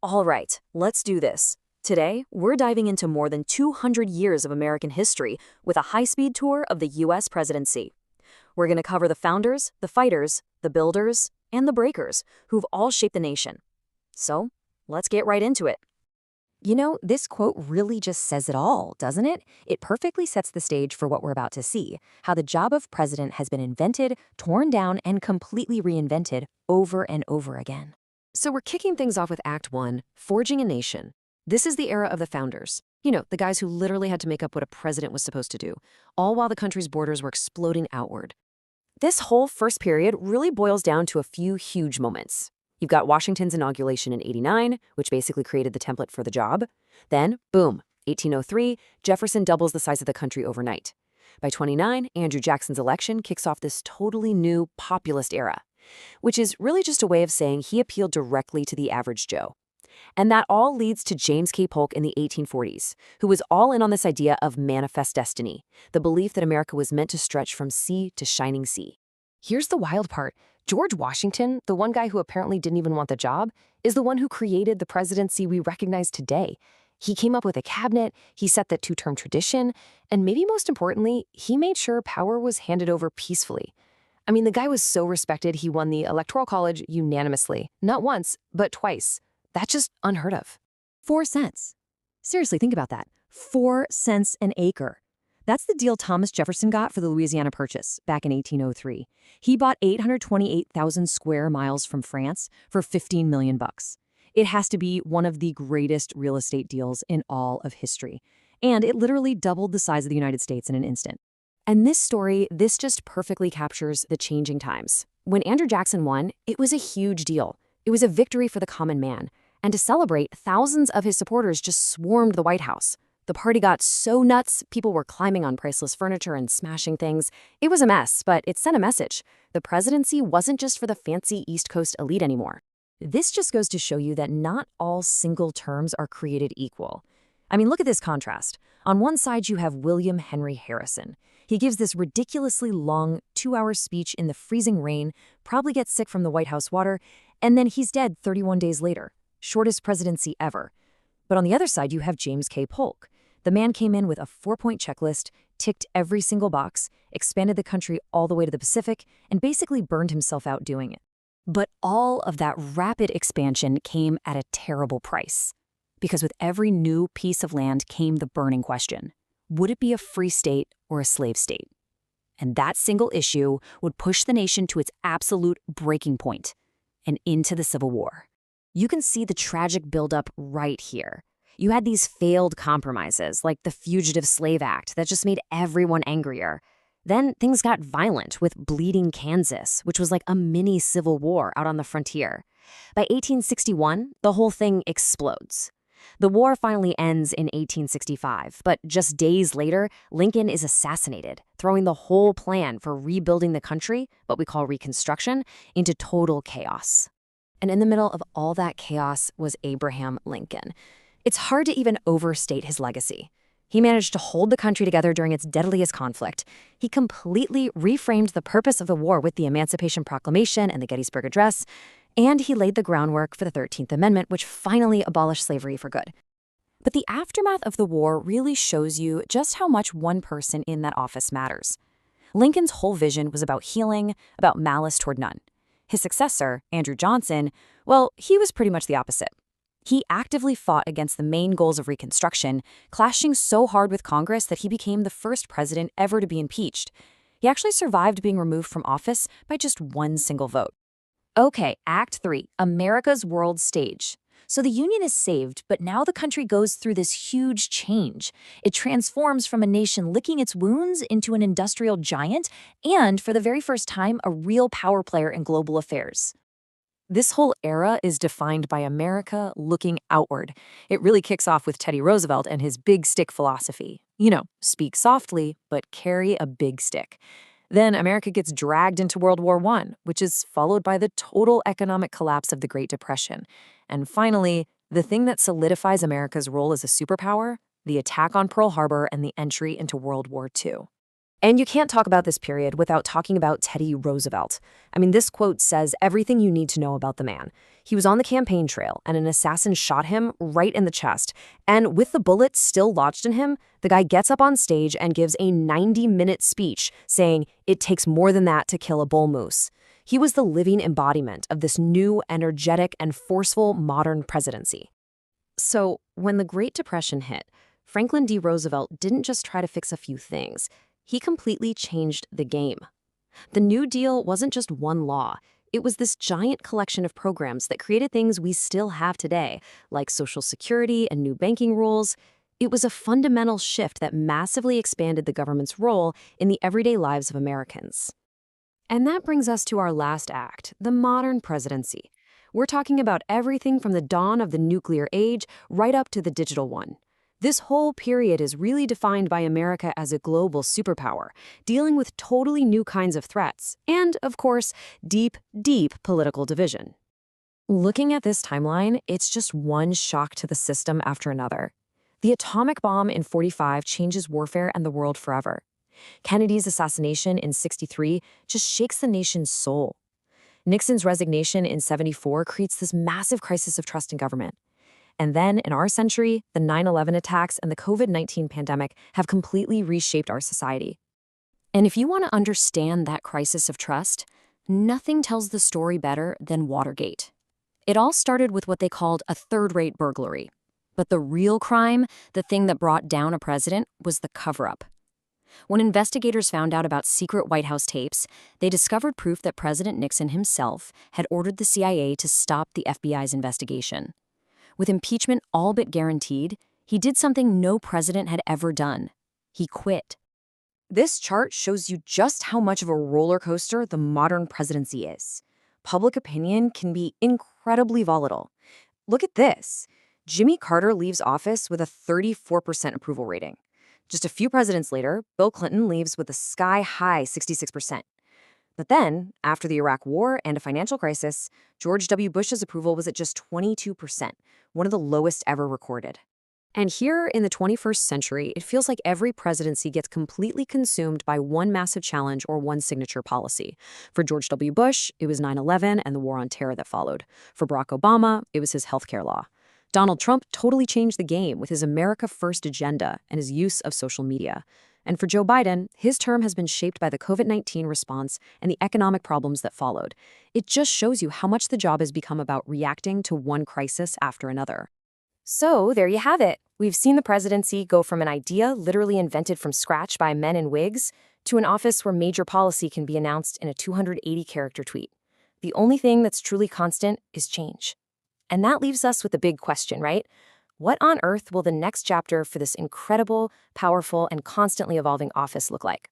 All right, let's do this. Today, we're diving into more than 200 years of American history with a high-speed tour of the U.S. presidency. We're going to cover the founders, the fighters, the builders, and the breakers who've all shaped the nation. So, let's get right into it. This quote really just says it all, doesn't it? It perfectly sets the stage for what we're about to see, how the job of president has been invented, torn down, and completely reinvented over and over again. So we're kicking things off with Act 1, Forging a Nation. This is the era of the founders. The guys who literally had to make up what a president was supposed to do, all while the country's borders were exploding outward. This whole first period really boils down to a few huge moments. You've got Washington's inauguration in '89, which basically created the template for the job. Then, boom, 1803, Jefferson doubles the size of the country overnight. By '29, Andrew Jackson's election kicks off this totally new populist era, which is really just a way of saying he appealed directly to the average Joe. And that all leads to James K. Polk in the 1840s, who was all in on this idea of manifest destiny, the belief that America was meant to stretch from sea to shining sea. Here's the wild part. George Washington, the one guy who apparently didn't even want the job, is the one who created the presidency we recognize today. He came up with a cabinet, he set the two-term tradition, and maybe most importantly, he made sure power was handed over peacefully. I mean, the guy was so respected he won the Electoral College unanimously, not once, but twice. That's just unheard of. 4 cents. Seriously, think about that. 4 cents an acre. That's the deal Thomas Jefferson got for the Louisiana Purchase back in 1803. He bought 828,000 square miles from France for $15 million. It has to be one of the greatest real estate deals in all of history. And it literally doubled the size of the United States in an instant. And this just perfectly captures the changing times. When Andrew Jackson won, it was a huge deal. It was a victory for the common man. And to celebrate, thousands of his supporters just swarmed the White House. The party got so nuts, people were climbing on priceless furniture and smashing things. It was a mess, but it sent a message. The presidency wasn't just for the fancy East Coast elite anymore. This just goes to show you that not all single terms are created equal. I mean, look at this contrast. On one side, you have William Henry Harrison. He gives this ridiculously long 2-hour speech in the freezing rain, probably gets sick from the White House water, and then he's dead 31 days later. Shortest presidency ever. But on the other side, you have James K. Polk. The man came in with a 4-point checklist, ticked every single box, expanded the country all the way to the Pacific, and basically burned himself out doing it. But all of that rapid expansion came at a terrible price. Because with every new piece of land came the burning question. Would it be a free state or a slave state? And that single issue would push the nation to its absolute breaking point and into the Civil War. You can see the tragic buildup right here. You had these failed compromises, like the Fugitive Slave Act, that just made everyone angrier. Then things got violent with Bleeding Kansas, which was like a mini civil war out on the frontier. By 1861, the whole thing explodes. The war finally ends in 1865, but just days later, Lincoln is assassinated, throwing the whole plan for rebuilding the country, what we call Reconstruction, into total chaos. And in the middle of all that chaos was Abraham Lincoln. It's hard to even overstate his legacy. He managed to hold the country together during its deadliest conflict. He completely reframed the purpose of the war with the Emancipation Proclamation and the Gettysburg Address, and he laid the groundwork for the 13th Amendment, which finally abolished slavery for good. But the aftermath of the war really shows you just how much one person in that office matters. Lincoln's whole vision was about healing, about malice toward none. His successor, Andrew Johnson, well, he was pretty much the opposite. He actively fought against the main goals of Reconstruction, clashing so hard with Congress that he became the first president ever to be impeached. He actually survived being removed from office by just one single vote. Okay, Act 3, America's World Stage. So the Union is saved, but now the country goes through this huge change. It transforms from a nation licking its wounds into an industrial giant, and for the very first time, a real power player in global affairs. This whole era is defined by America looking outward. It really kicks off with Teddy Roosevelt and his big stick philosophy. Speak softly, but carry a big stick. Then America gets dragged into World War I, which is followed by the total economic collapse of the Great Depression. And finally, the thing that solidifies America's role as a superpower, the attack on Pearl Harbor and the entry into World War II. And you can't talk about this period without talking about Teddy Roosevelt. I mean, this quote says everything you need to know about the man. He was on the campaign trail, and an assassin shot him right in the chest. And with the bullet still lodged in him, the guy gets up on stage and gives a 90-minute speech saying it takes more than that to kill a bull moose. He was the living embodiment of this new, energetic, and forceful modern presidency. So, when the Great Depression hit, Franklin D. Roosevelt didn't just try to fix a few things. He completely changed the game. The New Deal wasn't just one law. It was this giant collection of programs that created things we still have today, like Social Security and new banking rules. It was a fundamental shift that massively expanded the government's role in the everyday lives of Americans. And that brings us to our last act, the modern presidency. We're talking about everything from the dawn of the nuclear age right up to the digital one. This whole period is really defined by America as a global superpower, dealing with totally new kinds of threats, and, of course, deep, deep political division. Looking at this timeline, it's just one shock to the system after another. The atomic bomb in '45 changes warfare and the world forever. Kennedy's assassination in '63 just shakes the nation's soul. Nixon's resignation in '74 creates this massive crisis of trust in government. And then, in our century, the 9/11 attacks and the COVID-19 pandemic have completely reshaped our society. And if you want to understand that crisis of trust, nothing tells the story better than Watergate. It all started with what they called a third-rate burglary. But the real crime, the thing that brought down a president, was the cover-up. When investigators found out about secret White House tapes, they discovered proof that President Nixon himself had ordered the CIA to stop the FBI's investigation. With impeachment all but guaranteed, he did something no president had ever done. He quit. This chart shows you just how much of a roller coaster the modern presidency is. Public opinion can be incredibly volatile. Look at this. Jimmy Carter leaves office with a 34% approval rating. Just a few presidents later, Bill Clinton leaves with a sky-high 66%. But then, after the Iraq War and a financial crisis, George W. Bush's approval was at just 22%, one of the lowest ever recorded. And here in the 21st century, it feels like every presidency gets completely consumed by one massive challenge or one signature policy. For George W. Bush, it was 9/11 and the war on terror that followed. For Barack Obama, it was his healthcare law. Donald Trump totally changed the game with his America First agenda and his use of social media. And for Joe Biden, his term has been shaped by the COVID-19 response and the economic problems that followed. It just shows you how much the job has become about reacting to one crisis after another. So there you have it. We've seen the presidency go from an idea literally invented from scratch by men in wigs to an office where major policy can be announced in a 280-character tweet. The only thing that's truly constant is change. And that leaves us with a big question, right? What on earth will the next chapter for this incredible, powerful, and constantly evolving office look like?